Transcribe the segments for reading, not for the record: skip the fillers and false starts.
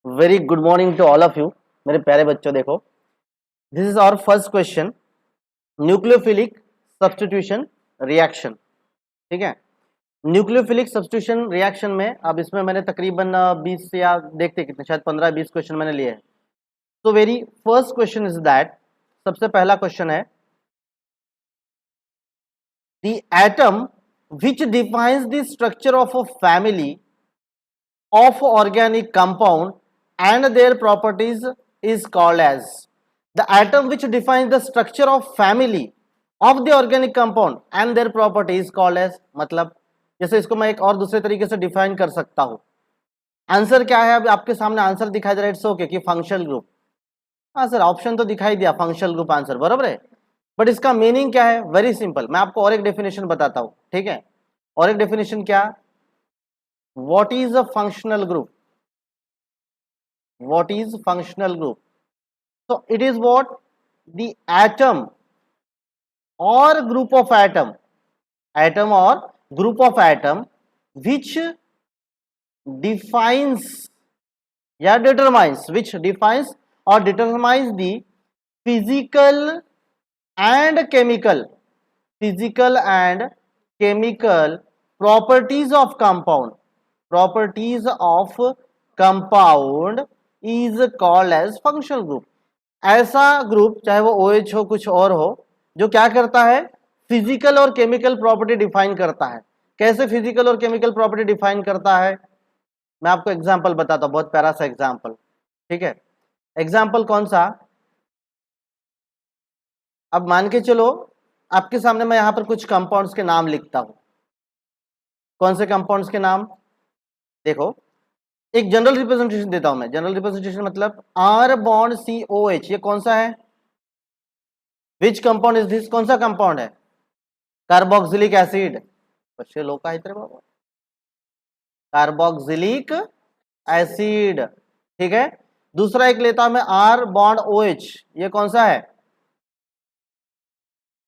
Very good morning to all of you मेरे प्यारे बच्चों। देखो, this is our first question, nucleophilic substitution reaction. ठीक है, न्यूक्लियोफिलिक सब्स्टिट्यूशन रिएक्शन में अब इसमें मैंने तकरीबन 20 से या देखते कितने, शायद 15-20 क्वेश्चन मैंने लिए हैं। तो very first question is that, सबसे पहला क्वेश्चन है the atom which defines the structure of a family of organic compound and their properties is called as the atom which defines the structure of family of the organic compound and their property is called as। मतलब जैसे इसको मैं एक और दूसरे तरीके से define कर सकता हूं। आंसर क्या है? अब आपके सामने आंसर दिखाई दे रहा है, इट्स ओके कि फंक्शनल ग्रुप। हाँ सर, ऑप्शन तो दिखाई दिया, फंक्शनल ग्रुप आंसर बराबर है। बट इसका मीनिंग क्या है? वेरी सिंपल, मैं आपको और एक डेफिनेशन बताता हूं। ठीक है, और एक डेफिनेशन क्या? What is a functional group? What is functional group? So it is what the atom or group of atom or group of atom which defines या determines, which defines or determines the physical and chemical properties of compound is called as functional group। ऐसा group, चाहे वो OH हो कुछ और हो, जो क्या करता है? फिजिकल और केमिकल प्रॉपर्टी डिफाइन करता है। कैसे फिजिकल और केमिकल प्रॉपर्टी डिफाइन करता है? मैं आपको एग्जांपल बताता हूं, बहुत प्यारा सा एग्जांपल। ठीक है, एग्जांपल कौन सा? अब मान के चलो, आपके सामने मैं यहां पर कुछ कंपाउंड्स के नाम लिखता हूं। कौन से कंपाउंड्स के नाम? देखो, एक जनरल रिप्रेजेंटेशन देता हूं मैं। जनरल रिप्रेजेंटेशन मतलब R बॉन्ड COH, ये कौन सा है? Which compound is this? कौन सा कंपाउंड है? Carboxylic acid. बच्चे लोग का इतने बाबा, कार्बोक्सिलिक एसिड। ठीक है, दूसरा एक लेता हूं मैं, R बॉन्ड OH, ये कौन सा है?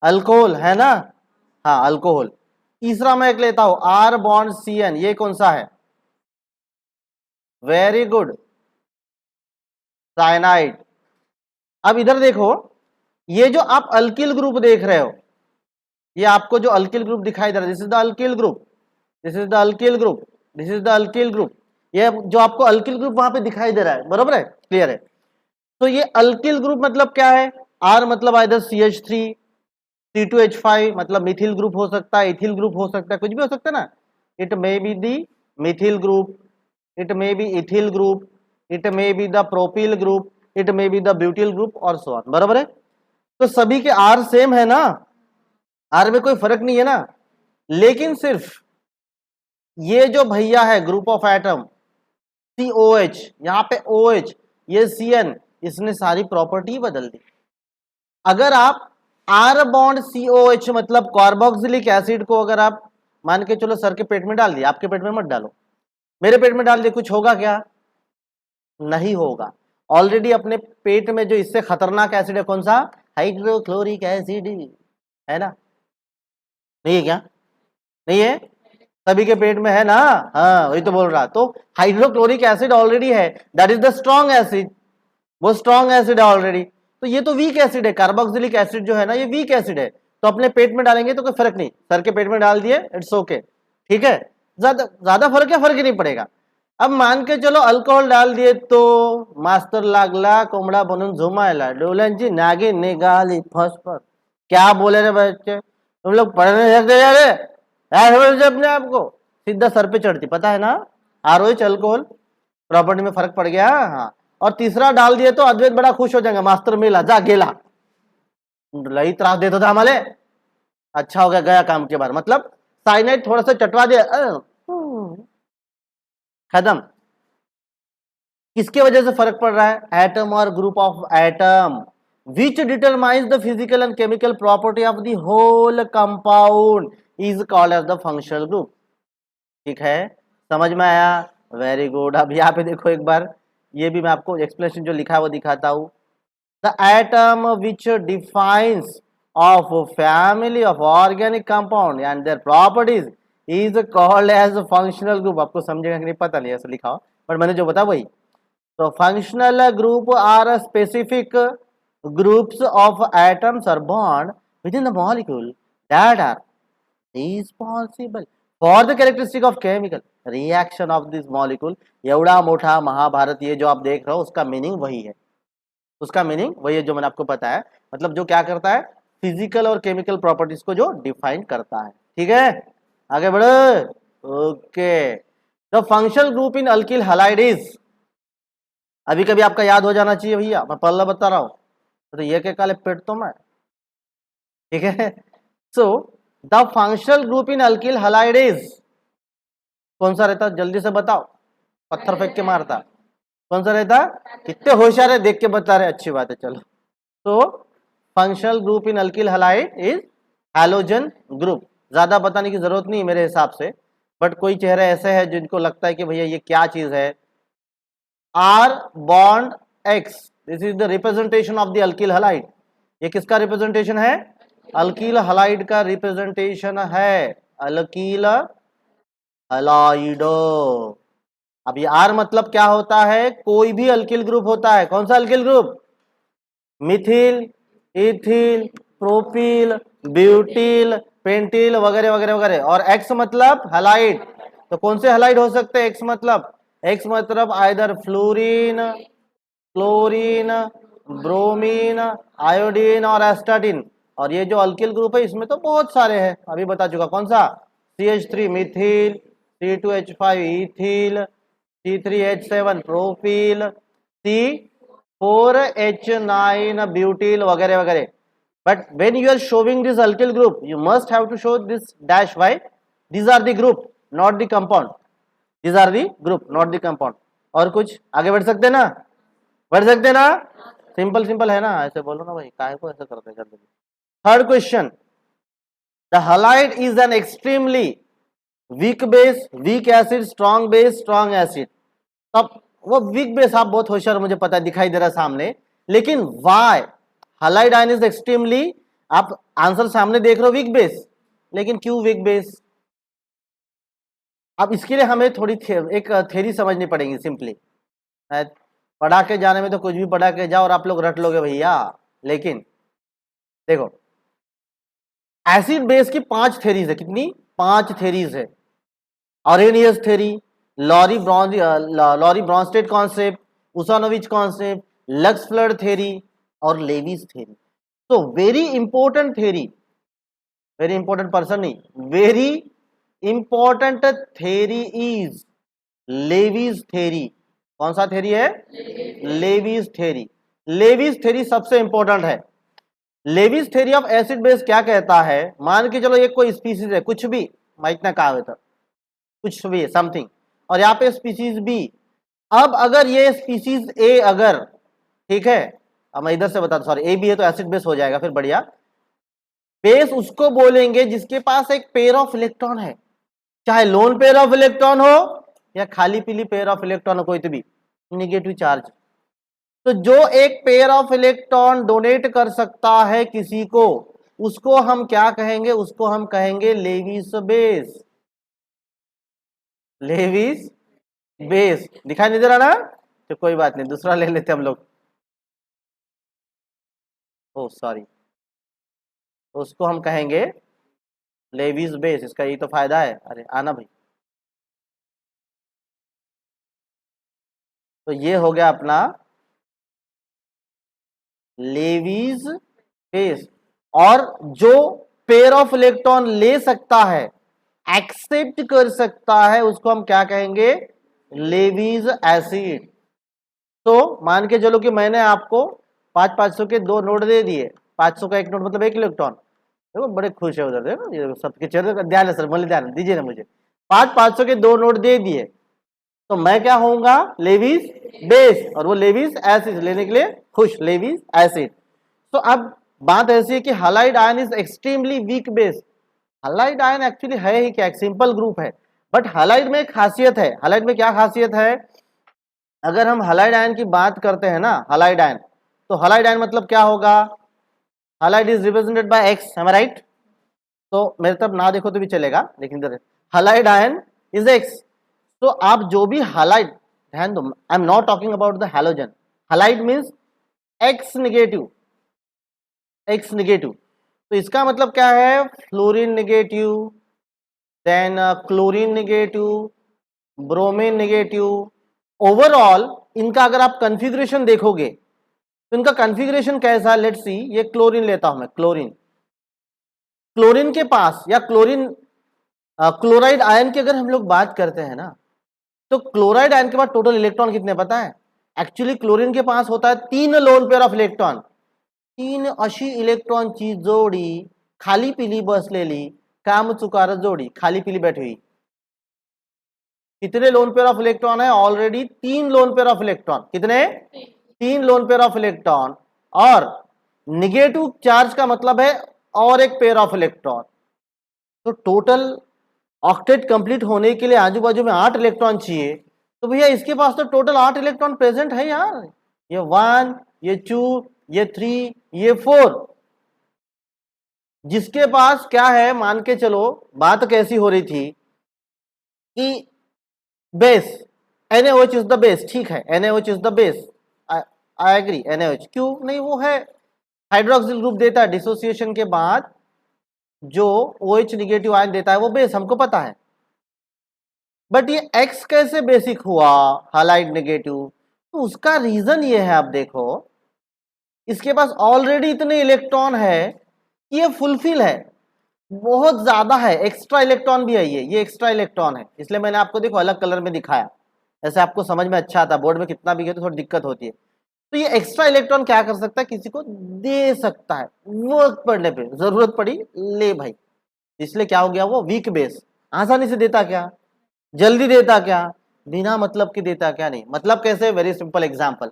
अल्कोहल है ना? हाँ, अल्कोहल। तीसरा मैं एक लेता हूं, R बॉन्ड CN, ये कौन सा है? Very good, cyanide. अब इधर देखो, ये जो आप अल्किल ग्रुप देख रहे हो, ये आपको जो अल्किल ग्रुप दिखाई दे रहा है, this is the alkyl group, this is the alkyl group, this is the alkyl group. ये जो आपको अल्किल ग्रुप वहां पे दिखाई दे रहा है, बराबर है, क्लियर है? तो ये अल्किल ग्रुप मतलब क्या है? आर मतलब आइदर CH3, C2H5 मतलब मिथिल ग्रुप हो सकता है, इथिल ग्रुप हो सकता है, कुछ भी हो सकता है ना। It may be the methyl group, it may be ethyl group, it may be the propyl group, it may be the butyl group और सो ऑन, बराबर है? तो सभी के आर सेम है ना, आर में कोई फर्क नहीं है ना। लेकिन सिर्फ ये जो भैया है ग्रुप ऑफ एटम COH, यहां पे OH, ये CN, इसने सारी प्रॉपर्टी बदल दी। अगर आप R बॉन्ड COH मतलब कार्बोक्सिलिक एसिड को अगर आप मान के चलो सर के पेट में डाल दिया, आपके पेट में मत डालो, मेरे पेट में डाल दिया, कुछ होगा क्या? नहीं होगा। ऑलरेडी अपने पेट में जो इससे खतरनाक एसिड है, कौन सा? हाइड्रोक्लोरिक एसिड है ना? नहीं है क्या? नहीं है? सभी के पेट में है ना? हाँ, वही तो बोल रहा। तो हाइड्रोक्लोरिक एसिड ऑलरेडी है, that is the strong acid, वो स्ट्रॉन्ग एसिड है ऑलरेडी। तो ये तो वीक एसिड है, कार्बोक्सिलिक एसिड जो है ना, ये वीक एसिड है। तो अपने पेट में डालेंगे तो कोई फर्क नहीं, सर के पेट में डाल दिए, इट्स ओके। ठीक है, ज्यादा ज्यादा फर्क है? फर्क ही नहीं पड़ेगा। अब मान के चलो अल्कोहल डाल दिए तो मास्टर लागला कोंबडा बनून झुमायला, डोल्यांची नागिन निघाली फसफस। क्या बोले रे बच्चे, तुम लोग पढ़ नहीं सकते यार? अपने आप को सीधा सर पे चढ़ती, पता है ना? आरओएच अल्कोहल प्रॉपर्टी में फर्क पड़ गया। हाँ, और तीसरा डाल दिए तो अद्वैत बड़ा खुश हो जाएगा, मास्टर मिला जा गेला, लई त्रास देता था हमारे, अच्छा हो गया गया काम के बाद। मतलब साइनाइड थोड़ा सा चटवा दिया, खत्म। किसके वजह से फर्क पड़ रहा है? एटम और group of atom which determines the physical and chemical property of the whole compound is called as the functional group. ठीक है, समझ में आया? Very good. अब यहाँ पे देखो एक बार, ये भी मैं आपको एक्सप्लेनेशन जो लिखा है वो दिखाता हूं। The atom which defines of family of organic compound and their properties is called as functional group. आपको समझेगा कि नहीं पता नहीं, ऐसा लिखा हो, पर मैंने जो बताया वही। So functional group are specific groups of atoms or bond within the molecule that are responsible for the characteristic of chemical reaction of this molecule. एवढा मोटा महाभारत ये जो आप देख रहे हो उसका मीनिंग वही है, उसका मीनिंग वही है जो मैंने आपको बताया, मतलब जो क्या करता है फिजिकल और केमिकल प्रॉपर्टीज को जो डिफाइन करता है। ठीक है, आगे बढ़े। Okay, the functional group in alkyl halide is, अभी कभी आपका याद हो जाना चाहिए भैया, मैं पहले बता रहा हूं तो ये क्या काले पेट तो मैं, ठीक है। So the functional group in alkyl halide is, कौन सा रहता जल्दी से बताओ, पत्थर फेंक के मारता, कौन सा रहता, कितने होशियार है देख के बता रहे, अच्छी बात है चलो। तो functional group in alkyl halide is halogen group, ज्यादा बताने की जरूरत नहीं मेरे हिसाब से, बट कोई चेहरे ऐसे हैं जिनको लगता है कि भैया ये क्या चीज है। R bond X, this is the representation of the alkyl halide, ये किसका रिप्रेजेंटेशन है, अल्किल हलाइड का रिप्रेजेंटेशन है, अल्किल हलाइड। अब ये R मतलब क्या होता है, कोई भी अल्किल ग्रुप होता है, कौन सा alkyl group, Mithil, ethyl, propyl, butyl, pentyl वगैरह वगैरह वगैरह, और X मतलब हलाइड, तो कौन से हलाइड हो सकते हैं, X मतलब either fluorine, chlorine, bromine, iodine और एस्टाटिन, और ये जो अल्किल ग्रुप है इसमें तो बहुत सारे हैं, अभी बता चुका, कौन सा, CH3 Mithil, C2H5 ethyl, C3H7 propyl, C4H9 butyl वगैरह वगैरह। But when you are showing this alkyl group, you must have to show this dash. Why? These are the group, not the compound. These are the group, not the compound. और कुछ आगे बढ़ सकते ना, बढ़ सकते ना, सिंपल सिंपल है ना, ऐसे बोलो ना भाई, काहे को ऐसे करते हैं। Third question, the halide is an extremely weak base, weak acid, strong base, strong acid. तब वो वीक बेस आप बहुत होशियार, मुझे पता है दिखाई दे रहा सामने, लेकिन why halide ion is extremely, आप आंसर सामने देख रहे हो वीक बेस, लेकिन क्यों वीक बेस। अब इसके लिए हमें थोड़ी एक थ्योरी समझनी पड़ेगी, सिंपली पढ़ा के जाने में तो कुछ भी पढ़ा के जाओ और आप लोग रट लोगे भैया, लेकिन देखो एसिड बेस की 5 थ्योरीज है, कितनी, 5 थ्योरीज है, Arrhenius theory, Lowry Bronsted concept, Usanovich concept, Lux Flood theory और लेविस थ्योरी। तो very important theory, very important person नहीं, very important theory is Lewis theory. कौन सा थ्योरी है, लेविस थ्योरी। लेविस थ्योरी सबसे इंपॉर्टेंट है। Lewis theory of acid base क्या कहता है, मान के चलो एक कोई स्पीसीज है, कुछ भी माइक ना कहा था, कुछ भी समथिंग, और यहाँ पे स्पीसीज बी, अब अगर ये स्पीसीज ए अगर, ठीक है, अब मैं इधर से बता दूं, सॉरी ए बी है तो एसिड बेस हो जाएगा फिर बढ़िया, बेस उसको बोलेंगे जिसके पास एक पेयर ऑफ इलेक्ट्रॉन है, चाहे लोन पेयर ऑफ इलेक्ट्रॉन हो या खाली पीली पेयर ऑफ इलेक्ट्रॉन हो, कोई तो भी निगेटिव चार्ज। तो जो एक पेयर ऑफ इलेक्ट्रॉन डोनेट कर सकता है किसी को, उसको हम क्या कहेंगे, उसको हम कहेंगे लेविस बेस। लेविस बेस दिखाई नहीं दे रहा ना, तो कोई बात नहीं, दूसरा ले लेते हम लोग, ओ सॉरी, उसको हम कहेंगे लेविस बेस। इसका ये तो फायदा है, अरे आना भाई, तो ये हो गया अपना लेविस बेस। और जो पेयर ऑफ इलेक्ट्रॉन ले सकता है, एक्सेप्ट कर सकता है, उसको हम क्या कहेंगे, लेविस एसिड। तो मान के चलो कि मैंने आपको 500 के 2 नोट दे दिए, 500 का एक नोट मतलब 1 इलेक्ट्रॉन, देखो बड़े खुश है उधर, देखो सबके चेहरे का ध्यान है सर, बोले ध्यान दीजिए ना मुझे, 500 के 2 नोट दे दिए, तो मैं क्या होऊंगा, लेविस बेस, और वो लेविस एसिड लेने के लिए खुश, लेविस एसिड। तो अब बात ऐसी है कि halide ion is extremely weak base. Halide ion actually है ही क्या, एक सिंपल ग्रुप है, बट हैलाइड में एक खासियत है। हैलाइड में क्या खासियत है, अगर हम हैलाइड आयन की बात करते हैं ना, हैलाइड आयन, तो हैलाइड आयन मतलब क्या होगा, halide is represented by X, am I right, तो मेरे तरफ ना देखो तो भी चलेगा, लेकिन हैलाइड आयन इज एक्स। तो आप जो भी हैलाइड, ध्यान दो, I am not talking about the halogen. Halide means X negative, X negative. तो इसका मतलब क्या है, fluorine negative, then chlorine negative, bromine negative. Overall इनका अगर आप कॉन्फ़िगरेशन देखोगे तो इनका कॉन्फ़िगरेशन कैसा है, लेट्स सी. ये क्लोरीन लेता हूं मैं, क्लोरीन. क्लोरीन के पास या क्लोरीन क्लोराइड आयन की अगर हम लोग बात करते हैं ना, तो क्लोराइड आयन के पास टोटल इलेक्ट्रॉन कितने पता है? एक्चुअली क्लोरीन के पास होता है 3 लोन पेयर ऑफ इलेक्ट्रॉन. 3 अशी इलेक्ट्रॉनची जोडी खाली पिली बसलेली, काम चुकार जोडी, खाली पिली बैठी हुई. कितने लोन पेयर ऑफ इलेक्ट्रॉन है? Already 3 lone pair of electron. कितने? 3 लोन पेयर ऑफ इलेक्ट्रॉन. और निगेटिव चार्ज का मतलब है और एक पेयर ऑफ इलेक्ट्रॉन. तो टोटल ऑक्टेट कंप्लीट होने के लिए आजू बाजू में 8 इलेक्ट्रॉन चाहिए. तो भैया इसके पास तो टोटल 8 इलेक्ट्रॉन प्रेजेंट है यार. ये 1, ये 2, ये 3, ये 4. जिसके पास क्या है, मान के चलो बात कैसी हो रही थी कि base NaOH is the base. ठीक है, NaOH is the base, I agree. NaOH क्यों नहीं, वो है हाइड्रोक्सिल ग्रुप देता है डिसोसिएशन के बाद, जो OH निगेटिव आयन देता है वो बेस, हमको पता है. बट ये X कैसे बेसिक हुआ, हालाइड नेगेटिव? तो उसका रीजन ये है, आप देखो इसके पास ऑलरेडी इतने इलेक्ट्रॉन है कि ये फुलफिल है, बहुत ज्यादा है, एक्स्ट्रा इलेक्ट्रॉन भी है. ये एक्स्ट्रा इलेक्ट्रॉन है, इसलिए मैंने आपको देखो अलग कलर में दिखाया, ऐसे आपको समझ में अच्छा आता. बोर्ड में कितना भी है तो थोड़ी दिक्कत होती है. तो ये एक्स्ट्रा इलेक्ट्रॉन क्या कर सकता है, किसी को दे सकता है, वर्क पड़ने पे, जरूरत पड़ी ले भाई. इसलिए क्या हो गया, वो वीक बेस. आसानी से देता क्या, जल्दी देता क्या, बिना मतलब के देता क्या नहीं. मतलब कैसे, वेरी सिंपल एग्जांपल.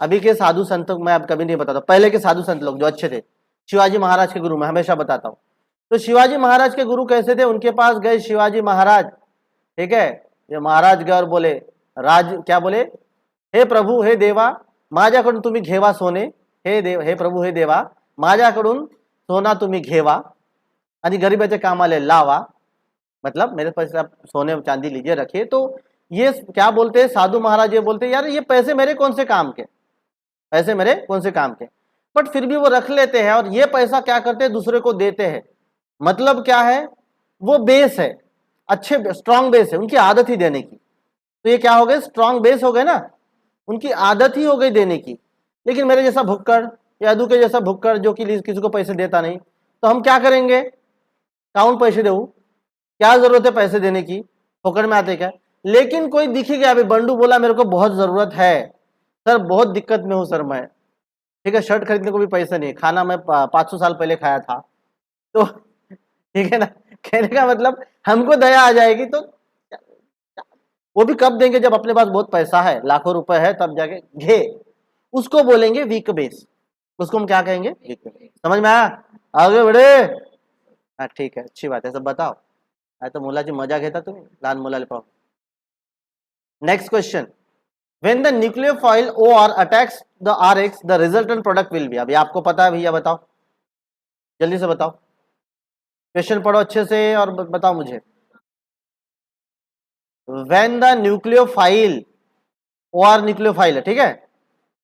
अभी के साधु संत, मैं अब कभी नहीं बताता, पहले के साधु संत लोग जो अच्छे थे, शिवाजी महाराज के गुरु, मैं हमेशा बताता हूँ. तो शिवाजी महाराज के गुरु कैसे थे, उनके पास गए शिवाजी महाराज, ठीक है. ये महाराज गए और बोले, राज क्या बोले, हे प्रभु, हे देवा, माझ्याकडून तुम्ही घेवा सोने. हे देव, हे प्रभु, हे देवा, माझ्याकडून सोना तुम्ही घेवा आणि गरीबाच्या कामाला लावा. मतलब मेरे पास आप सोने चांदी लीजिए, रखिए. तो ये क्या बोलते हैं साधु महाराज, ये बोलते हैं यार ये पैसे मेरे कौन से काम के, पैसे मेरे कौन से काम के. बट फिर भी वो रख लेते हैं और ये पैसा क्या करते हैं, दूसरे को देते हैं. मतलब क्या है, वो बेस है, अच्छे स्ट्रांग बेस है, उनकी आदत ही देने की. तो ये क्या हो गए, स्ट्रांग बेस हो गए ना, उनकी आदत ही हो गई देने की. लेकिन मेरे जैसा भुक्कड़ या अदू के जैसा भुक्कड़ जो कि किसी को पैसे देता नहीं, तो हम क्या करेंगे, काउन पैसे दे, क्या जरूरत है पैसे देने की, फोकट में आते क्या. लेकिन कोई दिखी गया, अभी बंडू बोला मेरे को बहुत जरूरत है सर, बहुत दिक्कत में हूं सर मैं, ठीक है, शर्ट खरीदने को भी पैसा नहीं, खाना मैं 500 साल पहले खाया था. तो ठीक है ना, कहने का मतलब हमको दया आ जाएगी. तो वो भी कब देंगे, जब अपने पास बहुत पैसा है, लाखों रुपए है, तब जाके घे. उसको बोलेंगे वीक बेस, उसको हम क्या कहेंगे, वीक बेस. समझ में आया, आगे बढ़े. हाँ ठीक है, अच्छी बात है, सब बताओ. तो मुलाची मजा घेता तुम्ही, लहान मुलाला पाहून. Next question, when the nucleophile OR attacks the RX, the resultant product will be. अभी आपको पता है भैया, बताओ जल्दी से बताओ, क्वेश्चन पढ़ो अच्छे से और बताओ मुझे. When the nucleophile, OR nucleophile है, ठीक है,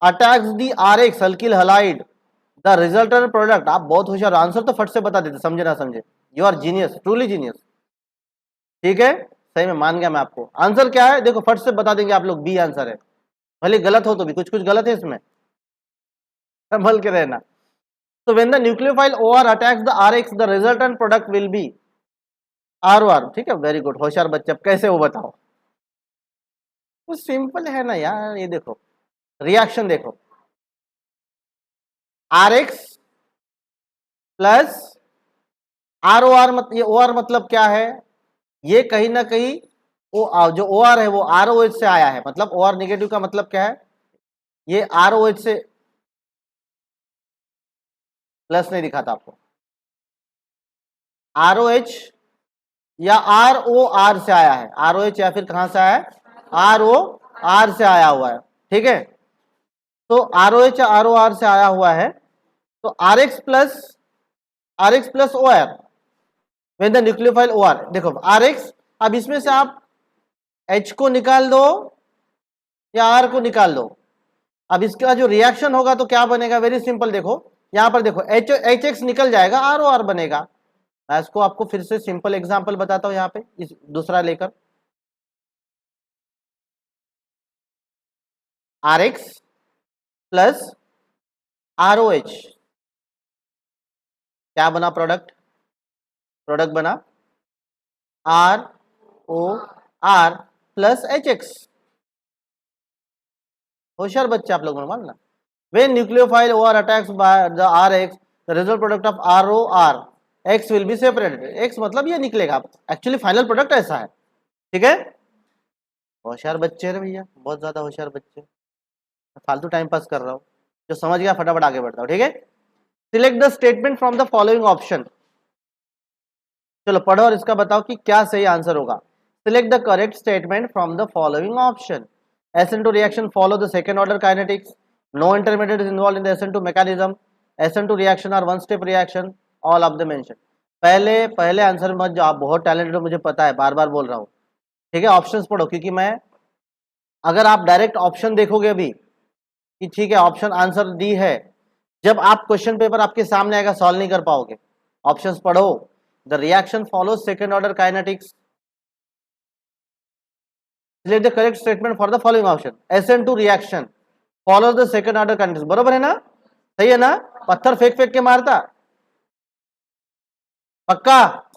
attacks the RX alkyl halide, the resultant product. आप बहुत होशियार, आंसर तो फट से बता देते, समझे ना समझे. You are genius, truly genius. ठीक है, सही में मान गया मैं आपको. आंसर क्या है देखो, फट से बता देंगे आप लोग, बी आंसर है. भले गलत हो तो भी, कुछ कुछ गलत है इसमें, संभल के रहना. तो when the nucleophile OR attacks the RX, the resultant product will be ROR. ठीक है, वेरी गुड, होशियार बच्चे. अब कैसे वो बताओ, तो सिंपल है ना यार. ये देखो रिएक्शन देखो, RX प्लस ROR. ये OR मतलब क्या है, ये कहीं ना कहीं वो जो OR है वो ROH से आया है. मतलब OR नेगेटिव का मतलब क्या है, ये ROH से, प्लस नहीं दिखाता आपको, ROH या ROR से आया है. ROH या फिर कहां से आया है, ROR से आया हुआ है. ठीक है, तो ROH या ROR से आया हुआ है. तो RX plus OR, when the nucleophile OR. देखो RX, अब इसमें से आप H को निकाल दो या आर को निकाल दो। अब इसका जो रिएक्शन होगा तो क्या बनेगा, वेरी सिंपल, देखो यहां पर देखो एच एक्स निकल जाएगा, आर ओ आर बनेगा। मैं इसको आपको फिर से सिंपल एग्जांपल बताता हूं, यहाँ पे इस दूसरा लेकर, R X plus R O H, क्या बना प्रोडक्ट, प्रोडक्ट बना R O R plus H X. होशियार बच्चे आप लोग मानना। When nucleophile OR attacks by the Rx, the result product of ROR X will be separated. X मतलब ये निकलेगा, एक्चुअली फाइनल प्रोडक्ट ऐसा है, ठीक है। होशियार बच्चे हैं भैया, बहुत ज्यादा होशियार बच्चे, फालतू टाइम पास कर रहा हूँ, जो समझ गया फटाफट आगे बढ़ता हूँ, ठीक है। Select the statement from the following option, चलो पढ़ो और इसका बताओ कि क्या सही आंसर होगा। Select the correct statement from the following option. SN2 reaction follow the second order kinetics. No intermediate is involved in the SN2 mechanism. SN2 reaction are one step reaction. All of them mentioned. पहले answer मत जाओ, आप बहुत talented हो मुझे पता है, बार बार बोल रहा हूँ, ठीक है। ऑप्शंस पढ़ो, क्योंकि मैं, अगर आप डायरेक्ट ऑप्शन देखोगे अभी कि ठीक है ऑप्शन आंसर डी है, जब आप क्वेश्चन पेपर आपके सामने आएगा सॉल्व नहीं कर पाओगे। ऑप्शंस पढ़ो। The reaction follows second order kinetics. Select the correct statement for the following option. SN2 reaction follows the second order kinetics. बरोबर है ना, सही है ना, पत्थर फेंक फेंक के मारता, पक्का,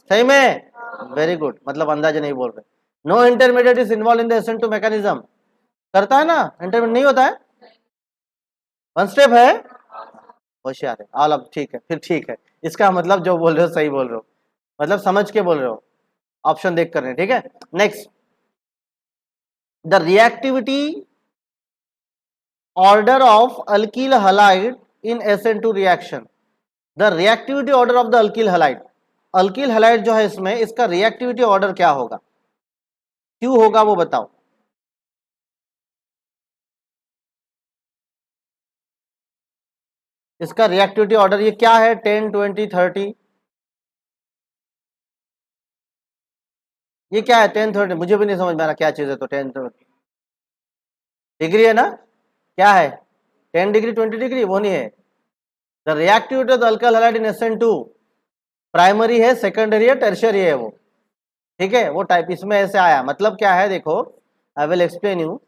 सही में, वेरी गुड, मतलब अंदाजा नहीं बोल रहे। No intermediate is involve in the SN2 mechanism, करता है ना, इंटरमीडिएट नहीं होता है, वन स्टेप है, होशियार है, ऑल अब ठीक है, फिर ठीक है, इसका मतलब जो बोल रहे हो सही बोल रहे हो, मतलब समझ के बोल रहे हो, ऑप्शन देख कर रहे हैं, ठीक है। Next, the reactivity order of alkyl halide in SN2 reaction. The reactivity order of the alkyl halide. alkyl halide जो है इसमें, इसका रिएक्टिविटी ऑर्डर क्या होगा, क्यों होगा वो बताओ। इसका रिएक्टिविटी ऑर्डर ये क्या है, 10 20 30, ये क्या है 10 30, मुझे भी नहीं समझ में आ रहा क्या चीज है, तो 10 डिग्री है ना, क्या है 10 डिग्री 20 डिग्री, वो नहीं है। The reactivity of the alkyl halide in SN2 primary है, सेकेंडरी है, टर्शियरी है वो, ठीक है, वो टाइप इसमें ऐसे आया, मतलब क्या है देखो, आई विल एक्सप्लेन यू।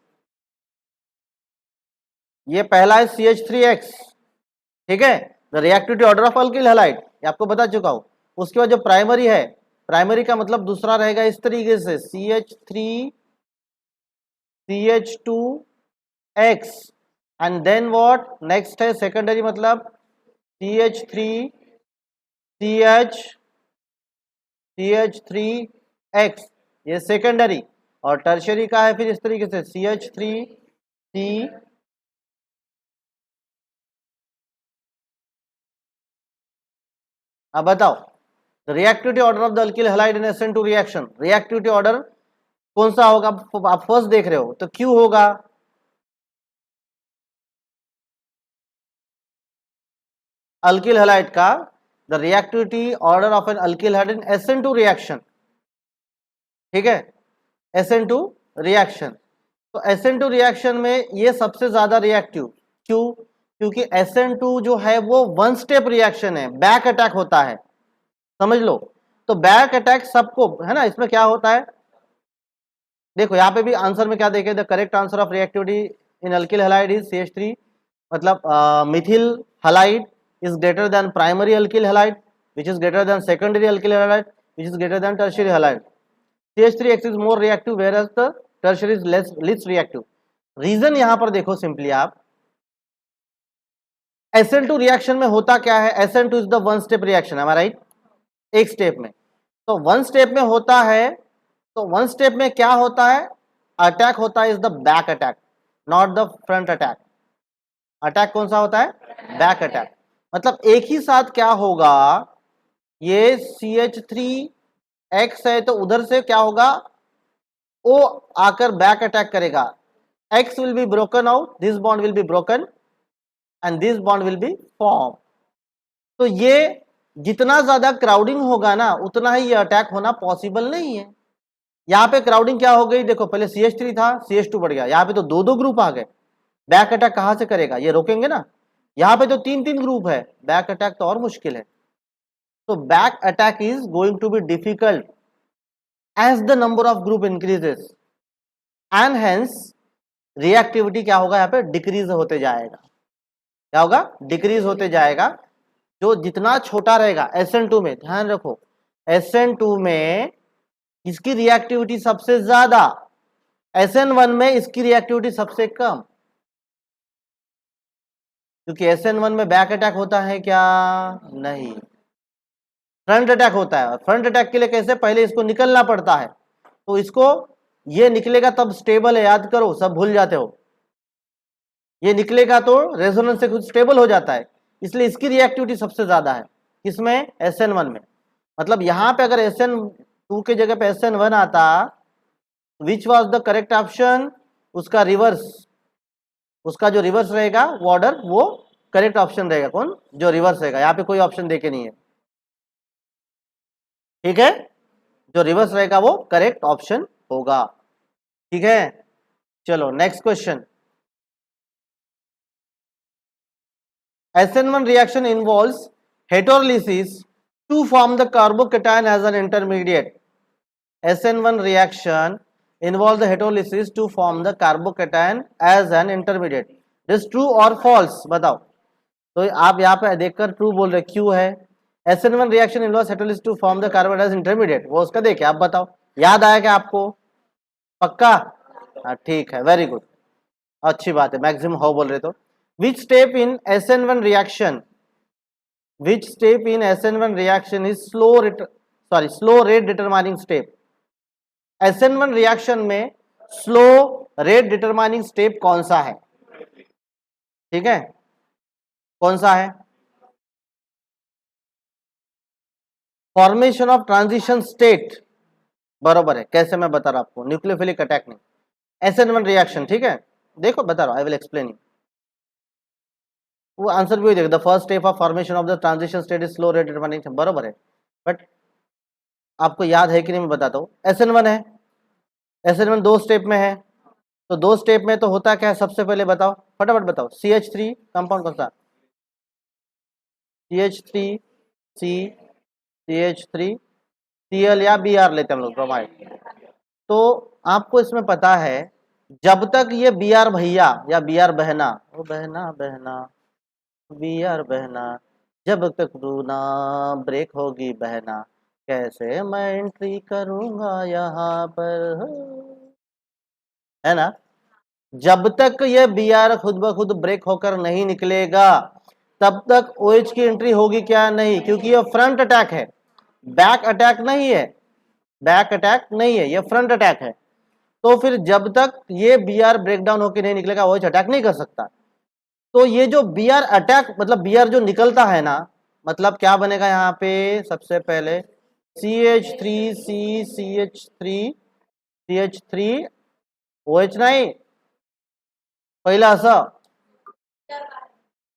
ये पहला है CH3X, ठीक है, the reactivity order of alkyl halide, ये आपको बता चुका हूं। उसके बाद जो प्राइमरी है, प्राइमरी का मतलब दूसरा रहेगा इस तरीके से CH3 CH2X, and then what, next है सेकेंडरी, मतलब CH3 CH CH3X, ये सेकेंडरी, और टर्शियरी का है फिर इस तरीके से CH3C, अब बताओ reactivity order of the alkyl halide in SN2 reaction, reactivity order कौन सा होगा, आप फर्स्ट देख रहे हो तो क्यों होगा, अल्किल हैलाइड का, the reactivity order of an alkyl halide in SN2 reaction, ठीक है, SN2 रिएक्शन। तो SN2 रिएक्शन में ये सबसे ज्यादा रिएक्टिव, क्यों, क्योंकि SN2 जो है वो वन स्टेप रिएक्शन है, बैक अटैक होता है, समझ लो। तो बैक अटैक सबको है ना, इसमें क्या होता है, देखो यहाँ पे भी आंसर में क्या देखे, the correct answer of reactivity in alkyl halide is CH3, मतलब methyl halide is greater than primary alkyl halide which is greater than secondary alkyl halide which is greater than tertiary halide. CH3X is more reactive whereas the tertiary is least reactive। Reason यहां पर देखो simply आप, SN2 reaction में होता क्या है, SN2 is the one step reaction, है right, एक स्टेप में, तो वन स्टेप में होता है, तो वन स्टेप में क्या होता है, अटैक होता है is the back attack, not the front attack. Attack कौन सा होता है, बैक अटैक, मतलब एक ही साथ क्या होगा, ये CH3X है तो उधर से क्या होगा, ओ आकर बैक अटैक करेगा, X will be broken out, this bond will be broken and this bond will be formed। तो ये जितना ज्यादा क्राउडिंग होगा ना उतना ही ये अटैक होना पॉसिबल नहीं है, यहाँ पे क्राउडिंग क्या हो गई, देखो पहले CH3 था, CH2 बढ़ गया, यहाँ पे तो दो दो ग्रुप आ गए। बैक अटैक कहाँ से करेगा, ये रोकेंगे ना। यहाँ पे तो तीन तीन ग्रुप है, बैक अटैक तो और मुश्किल है। तो back attack is going to be difficult as the number of group increases and hence reactivity क्या होगा, यहाँ पे डिक्रीज होते जाएगा। क्या होगा, डिक्रीज होते जाएगा। जो जितना छोटा रहेगा SN2 में, ध्यान रखो SN2 में इसकी रिएक्टिविटी सबसे ज्यादा, SN1 में इसकी रिएक्टिविटी सबसे कम। क्योंकि SN1 में बैक अटैक होता है क्या, नहीं, फ्रंट अटैक होता है। फ्रंट अटैक के लिए कैसे, पहले इसको निकलना पड़ता है, तो इसको ये निकलेगा तब स्टेबल है, याद करो, सब भूल जाते हो। ये निकलेगा तो रेजोनेंस से खुद स्टेबल हो जाता है, इसलिए इसकी रिएक्टिविटी सबसे ज्यादा है। किसमें, SN1 में। मतलब यहां पे अगर SN2 के जगह पे SN1 आता, which was the correct option, उसका रिवर्स, उसका जो रिवर्स रहेगा वो ऑर्डर, वो करेक्ट ऑप्शन रहेगा। कौन, जो रिवर्स रहेगा, यहाँ पे कोई ऑप्शन देके नहीं है, ठीक है। जो रिवर्स रहेगा वो करेक्ट ऑप्शन होगा, ठीक है। चलो next question. SN1 reaction involves heterolysis to form the carbocation as an intermediate. SN1 reaction involves the heterolysis to form the carbocation as an intermediate. This true or false, बताओ। तो आप यहाँ पे देखकर ट्रू बोल रहे, क्यों है। SN1 reaction involves heterolysis to form the carbocation as intermediate, वो उसका देखे, आप बताओ, याद आया क्या आपको, पक्का, हाँ ठीक है, वेरी गुड, अच्छी बात है, मैक्सिमम हो बोल रहे तो। Which step in SN1 reaction? Which step in SN1 reaction is slow rate determining step? SN1 reaction में slow rate determining step कौन सा है, ठीक है, कौन सा है। फॉर्मेशन ऑफ ट्रांजिशन स्टेट, बरोबर है। कैसे, मैं बता रहा हूं आपको, न्यूक्लियोफिलिक अटैक नहीं, SN1 रिएक्शन, ठीक है। देखो बता रहा हूं, आई विल एक्सप्लेन यू। वो आंसर भी देखो, the first step of formation of the transition state is slow rate determining, बरोबर है। बट आपको याद है कि नहीं, मैं बताता हूँ। SN1 है, SN1 दो स्टेप में है, तो दो स्टेप में तो होता क्या है, सबसे पहले बताओ, फटाफट बताओ, CH3 कंपाउंड कौन सा, CH3 C CH3 Cl या Br लेते हैं हम लोग, ब्रोमाइड। तो आपको इसमें पता है, जब तक ये Br भैया या Br बहना, वो बहना बहना Br बहना, जब तक तू ना ब्रेक होगी बहना, कैसे मैं एंट्री करूंगा यहाँ पर, है ना। जब तक ये Br खुद ब खुद ब्रेक होकर नहीं निकलेगा, तब तक OH की एंट्री होगी क्या, नहीं, क्योंकि ये फ्रंट अटैक है, बैक अटैक नहीं है, बैक अटैक नहीं है, ये फ्रंट अटैक है। तो फिर जब तक ये Br ब्रेक डाउन होकर नहीं निकलेगा, OH अटैक नहीं कर सकता। तो ये जो Br अटैक, मतलब Br जो निकलता है ना, मतलब क्या बनेगा यहाँ पे, सबसे पहले CH3C CH3 OH नहीं, पहला सा,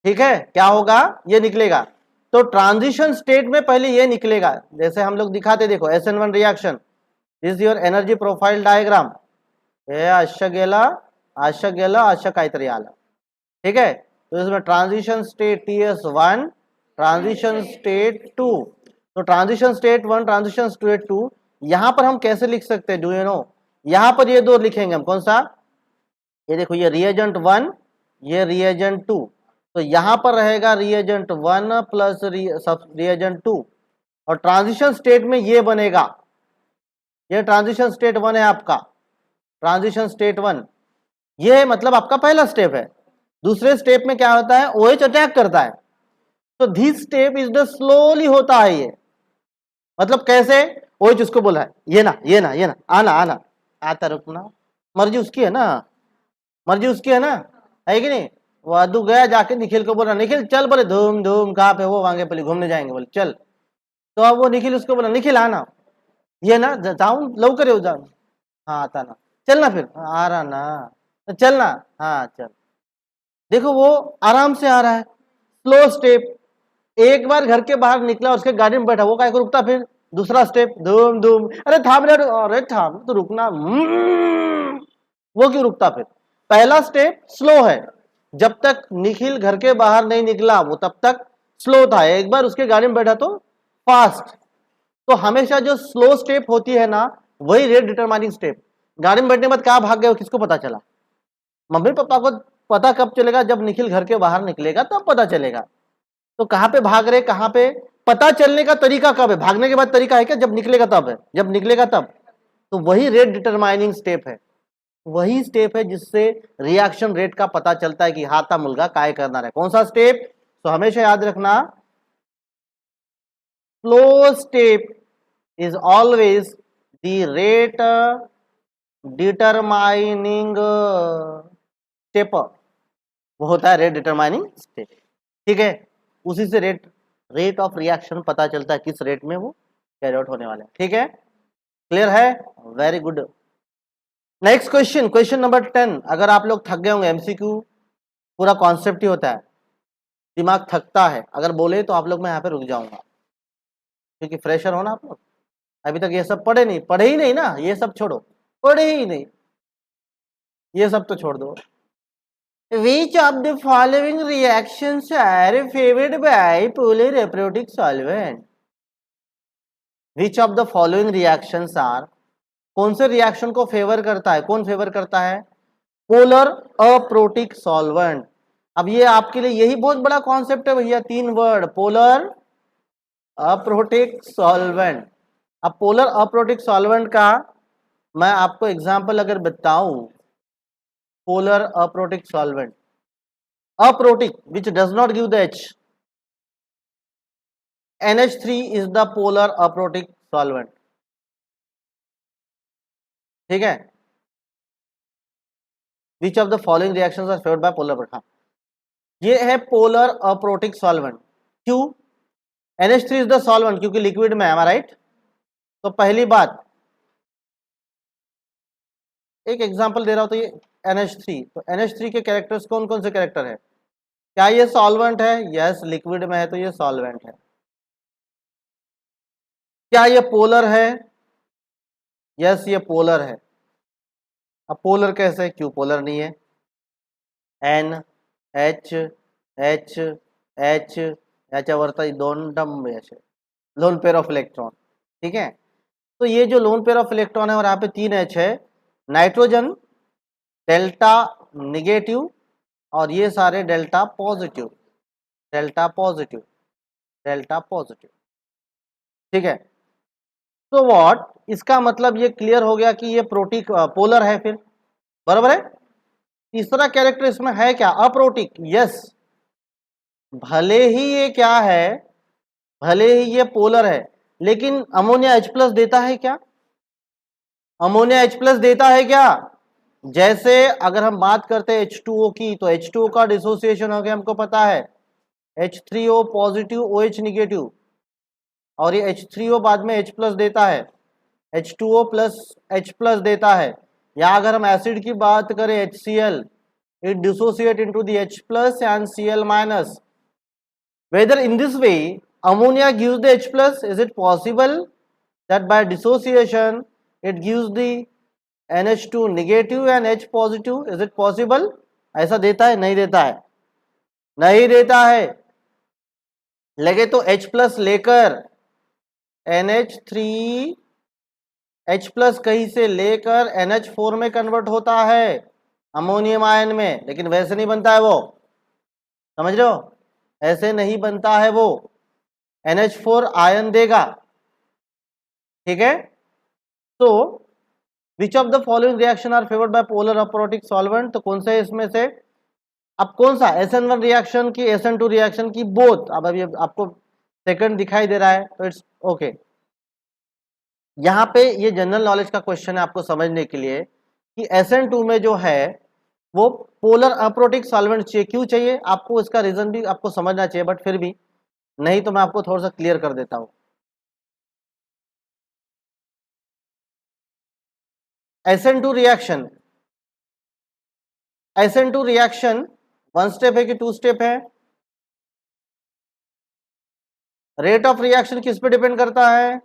ठीक है, क्या होगा, ये निकलेगा। तो ट्रांजिशन स्टेट में पहले ये निकलेगा, जैसे हम लोग दिखाते, देखो SN1 reaction, this is your energy profile diagram, हे अशा गेला अशा गेला अशा काहीतरी आला, ठीक है। तो इसमें transition state TS1, transition state 2, तो ट्रांजिशन स्टेट 1, ट्रांजिशन स्टेट 2, यहां पर हम कैसे लिख सकते हैं, डू यू नो, यहां पर ये दो लिखेंगे हम, कौन सा, ये देखो, ये रिएजेंट 1, ये रिएजेंट 2, तो यहां पर रहेगा रिएजेंट 1 प्लस रिएजेंट 2, और ट्रांजिशन स्टेट में ये बनेगा, ये ट्रांजिशन स्टेट 1 है आपका, ट्रांजिशन स्टेट 1, ये मतलब आपका पहला स्टेप है। दूसरे स्टेप में क्या होता है, OH अटैक करता है, तो this step is the slowly होता है ये, मतलब कैसे, OH उसको बोला है, ये ना ये ना ये ना, आना आना, आता रुकना, मर्जी उसकी है ना, मर्जी उसकी है ना, है कि नहीं। वो अदू गया, जाके निखिल को बोला, निखिल चल, बोले धूम धूम, कहाँ पे, वो वांगे पली घूमने जाएंगे, बोले चल। तो अब वो निखिल उसको बोला, निखिल आना, ये ना जाऊं लवकर येऊ जाऊं, हाँ आता ना, चल ना, फिर आ रहा ना, चल ना, हाँ चल। देखो वो आराम से आ रहा है, स्लो स्टेप। एक बार घर के बाहर निकला, उसके गाड़ी में बैठा, वो काहे को रुकता फिर, दूसरा स्टेप धूम धूम, अरे थाम रे, अरे थाम तो रुकना, वो क्यों रुकता फिर? पहला स्टेप स्लो है, जब तक निखिल घर के बाहर नहीं निकला वो तब तक स्लो था, एक बार उसके गाड़ी में बैठा तो फास्ट। तो हमेशा जो स्लो स्टेप होती है ना, वही रेट डिटरमाइनिंग स्टेप। गाड़ी में बैठने के बाद कहाँ भाग गए, किसको पता चला? मम्मी पापा को पता कब चलेगा? जब निखिल घर के बाहर निकलेगा तब पता चलेगा। तो कहां पे भाग रहे, कहां पे, पता चलने का तरीका कब है? भागने के बाद तरीका है क्या? जब निकलेगा तब है, जब निकलेगा तब। तो वही रेट डिटरमाइनिंग स्टेप है, वही स्टेप है जिससे रिएक्शन रेट का पता चलता है कि हाथा मुलगा काय करना है। कौन सा स्टेप? तो हमेशा याद रखना, slow step is always the rate determining step, वो होता है रेट डिटरमाइनिंग स्टेप। ठीक है, उसी से रेट ऑफ रिएक्शन पता चलता है किस रेट में वो कैरी आउट होने वाला है। ठीक है, क्लियर है? Very good. Next question, question number 10। अगर आप लोग थक गए होंगे, एमसीक्यू पूरा कॉन्सेप्ट ही होता है, दिमाग थकता है, अगर बोले तो आप लोग मैं यहाँ पे रुक जाऊंगा, क्योंकि फ्रेशर हो ना आप लोग, अभी तक ये सब पढ़े ही नहीं ना, ये सब छोड़ो, पढ़े ही नहीं, ये सब तो छोड़ दो। Which of the following reactions are favored by polar aprotic solvent? Which of the following reactions are, कौन से रिएक्शन को फेवर करता है, कौन फेवर करता है? Polar aprotic solvent. अब ये आपके लिए यही बहुत बड़ा कॉन्सेप्ट है भैया, 3 वर्ड, पोलर अप्रोटिक सॉल्वेंट। अब पोलर अप्रोटिक सॉल्वेंट का मैं आपको एग्जांपल अगर बताऊं, polar aprotic solvent, aprotic which does not give the H, NH3 is the polar aprotic solvent। ठीक है, which of the following reactions are favored by polar aprotic? ये है पोलर अप्रोटिक सॉल्वेंट। क्यों? NH3 इज द सॉल्वेंट, क्योंकि liquid में है, right? तो पहली बात, एक एग्जांपल दे रहा हूं, तो ये NH3, तो NH3 के कैरेक्टर्स कौन कौन से कैरेक्टर है? क्या ये सॉल्वेंट है? यस, लिक्विड में है तो ये सॉल्वेंट है। क्या ये पोलर है? यस, ये पोलर है। अब पोलर कैसे? क्यों पोलर नहीं है? एन एच एच एच याच्यावरता दोन डंब असे लोन पेयर ऑफ इलेक्ट्रॉन। ठीक है, तो ये जो लोन पेयर ऑफ इलेक्ट्रॉन है और यहाँ पे 3 H है, नाइट्रोजन डेल्टा निगेटिव और ये सारे delta positive, delta positive, delta positive. ठीक है, तो व्हाट, इसका मतलब ये क्लियर हो गया कि ये प्रोटिक पोलर है, फिर बराबर है। तीसरा कैरेक्टर इसमें है क्या? अप्रोटिक। यस, भले ही ये क्या है, भले ही ये पोलर है, लेकिन अमोनिया H+ देता है क्या? अमोनिया H+ देता है क्या? जैसे अगर हम बात करते हैं H2O की, तो H2O का डिसोसिएशन हो गया, हमको पता है H3O पॉजिटिव OH निगेटिव, और ये H3O बाद में H+ देता है, H2O प्लस H+ देता है। या अगर हम एसिड की बात करें HCl, it dissociate into the H+ and Cl-, whether in this way ammonia gives the H+, is it possible that by dissociation it gives the NH2 negative and H positive? Is it possible? ऐसा देता है? नहीं देता है, नहीं देता है। लगे तो H+ लेकर NH3 H+ कहीं से लेकर NH4 में कन्वर्ट होता है अमोनियम आयन में, लेकिन वैसे नहीं बनता है वो, समझ रहे हो? ऐसे नहीं बनता है वो, NH4 आयन देगा। ठीक है, तो which of the following reaction are favoured by polar aprotic solvent? तो कौन से इसमें से? अब कौन सा, SN1 रिएक्शन की, SN2 रिएक्शन की? बोथ। अब अभी आपको सेकंड दिखाई दे रहा है तो इट्स ओके। यहाँ पे ये जनरल नॉलेज का क्वेश्चन है आपको समझने के लिए कि SN2 में जो है वो पोलर अप्रोटिक सॉल्वेंट चाहिए। क्यों चाहिए आपको, इसका रीजन भी आपको समझना चाहिए, बट फिर भी नहीं तो मैं आपको थोड़ा सा क्लियर कर देता हूं। SN2 reaction, SN2 reaction 1 step है कि 2 स्टेप है? रेट ऑफ रिएक्शन किस पे डिपेंड करता है?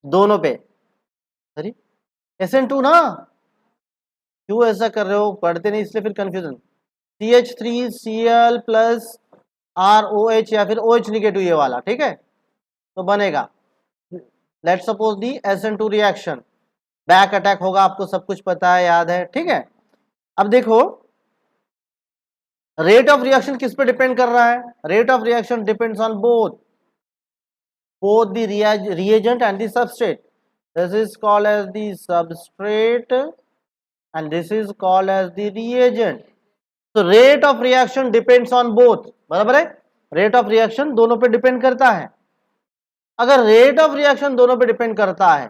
दोनों पे। सॉरी SN2 ना, क्यों ऐसा कर रहे हो, पढ़ते नहीं इसलिए फिर कंफ्यूजन। CH3Cl प्लस ROH या फिर OH निगेटिव ये वाला, ठीक है, तो बनेगा लेट सपोज दी SN2 रिएक्शन, बैक अटैक होगा, आपको सब कुछ पता है, याद है, ठीक है। अब देखो रेट ऑफ रिएक्शन किस पे डिपेंड कर रहा है, rate of reaction depends on both the reagent and the substrate. This is called as the substrate and this is called as the reagent. So rate of reaction depends on both, बराबर है, rate of reaction दोनों पे depend करता है। अगर rate of reaction दोनों पे depend करता है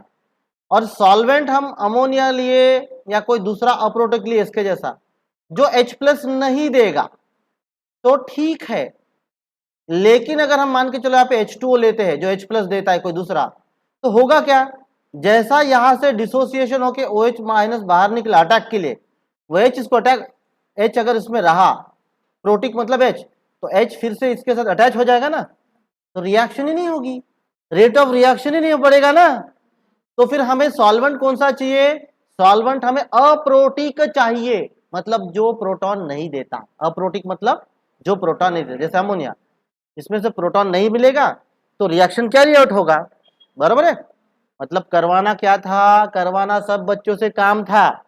और सॉल्वेंट हम अमोनिया लिए या कोई दूसरा अप्रोटिक लिए इसके जैसा जो H+ नहीं देगा तो ठीक है, लेकिन अगर हम मान के चलो यहाँ पे H2O लेते हैं जो H+ देता है कोई दूसरा, तो होगा क्या, जैसा यहां से डिसोसिएशन होके OH- बाहर निकला अटैक के लिए, वो H इसको अटैक, H अगर इसमें रहा, प्रोटिक मतलब H, तो H फिर से इसके साथ अटैच हो जाएगा ना, तो रिएक्शन ही नहीं होगी, रेट ऑफ रिएक्शन ही नहीं बढ़ेगा ना। तो फिर हमें सॉल्वेंट कौन सा चाहिए, सॉल्वेंट हमें अप्रोटिक चाहिए, मतलब जो प्रोटॉन नहीं देता, अप्रोटिक मतलब जो प्रोटॉन नहीं देता, जैसे अमोनिया, इसमें से प्रोटॉन नहीं मिलेगा तो रिएक्शन कैरी आउट होगा, बराबर है। मतलब करवाना क्या था, करवाना सब बच्चों से काम था,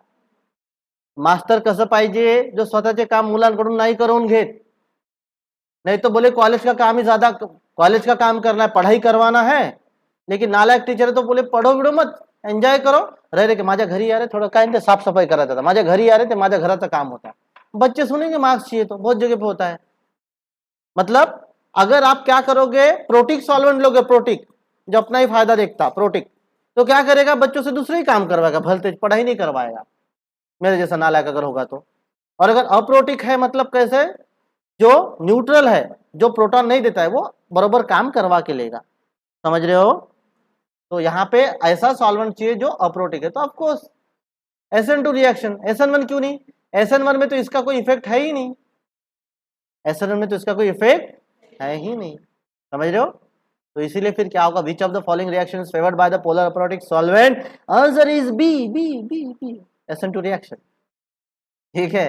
मास्टर कसं पाहिजे जो स्वतःचे काम मुलांकडून नाही करून घेत, नहीं तो बोले कॉलेज का काम ही ज्यादा, कॉलेज का काम करना है, पढ़ाई करवाना है, लेकिन नालायक टीचर है तो बोले पढ़ो बिडो मत, एन्जॉय करो, रे की माझ्या घरी आ रहे थोडं काय ते साफसफाई करायचं, माझ्या घरी आ रहे ते माझ्या घराचं काम होता है, बच्चे सुनेंगे मार्क्स चाहिए, तो बहुत जगह पे होता है। मतलब अगर आप क्या करोगे, प्रोटिक सॉल्वेंट लोगे, प्रोटिक जो अपना ही फायदा देखता प्रोटिक, तो क्या करेगा, बच्चों से दूसरे ही काम करवाएगा, भलते पढ़ाई नहीं करवाएगा, मेरे जैसा नालायक अगर होगा तो। और अगर अप्रोटिक है मतलब कैसे, जो न्यूट्रल है, जो प्रोटॉन नहीं देता है, वो बराबर काम करवा के लेगा, समझ रहे हो। तो यहाँ पे ऐसा सॉल्वेंट चाहिए जो अप्रोटिक है, तो ऑफकोर्स SN2 रिएक्शन, SN1 क्यों नहीं, SN1 में तो इसका कोई इफेक्ट है ही नहीं, SN1 में तो इसका कोई इफेक्ट है ही नहीं, समझ रहे हो। तो इसीलिए फिर क्या होगा, which of the following reaction is favoured by the polar aprotic solvent, answer is B, SN2 reaction, ठीक है।